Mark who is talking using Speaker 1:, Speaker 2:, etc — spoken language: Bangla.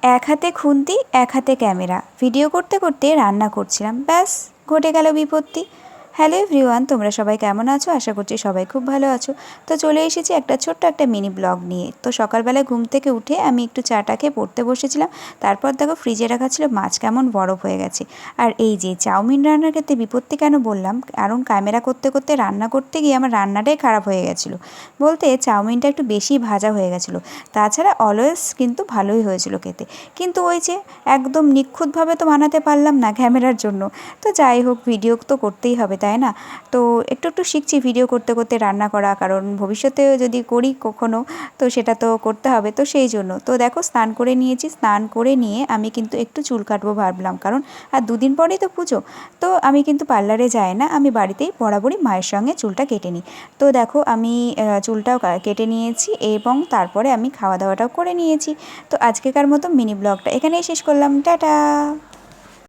Speaker 1: এক হাতে খুন্তি এক হাতে ক্যামেরা, ভিডিও করতে করতে রান্না করছিলাম, ব্যাস ঘটে গেল বিপত্তি। হ্যালো এভরিওয়ান, তোমরা সবাই কেমন আছো? আশা করছি সবাই খুব ভালো আছো। তো চলে এসেছি একটা ছোট্ট একটা মিনি ব্লগ নিয়ে। তো সকালবেলায় ঘুম থেকে উঠে আমি একটু চাটা খেয়ে পড়তে বসেছিলাম। তারপর দেখো ফ্রিজে রাখা ছিল মাছ কেমন বরফ হয়ে গেছে। আর এই যে চাউমিন রান্নার ক্ষেত্রে বিপত্তি কেন বললাম, কারণ ক্যামেরা করতে করতে রান্না করতে গিয়ে আমার রান্নাটাই খারাপ হয়ে গেছিলো। বলতে চাউমিনটা একটু বেশি ভাজা হয়ে গেছিলো। তাছাড়া অলওয়েজ কিন্তু ভালোই হয়েছিল খেতে। কিন্তু ওই যে একদম নিখুঁতভাবে তো বানাতে পারলাম না ক্যামেরার জন্য। তো যাই হোক, ভিডিও তো করতেই হবে, তাই না? তো একটু একটু শিখছি ভিডিও করতে করতে রান্না করা, কারণ ভবিষ্যতে যদি করি কখনো তো সেটা তো করতে হবে, তো সেই জন্য। তো দেখো স্নান করে নিয়েছি, স্নান করে নিয়ে আমি কিন্তু একটু চুল কাটবো ভাবলাম, কারণ আর দুদিন পরেই তো পুজো। তো আমি কিন্তু পার্লারে যাই না, আমি বাড়িতেই বরাবরই মায়ের সঙ্গে চুলটা কেটে নিই। তো দেখো আমি চুলটাও কেটে নিয়েছি এবং তারপরে আমি খাওয়া দাওয়াটাও করে নিয়েছি। তো আজকেকার মতো মিনি ব্লগটা এখানেই শেষ করলাম, টাটা।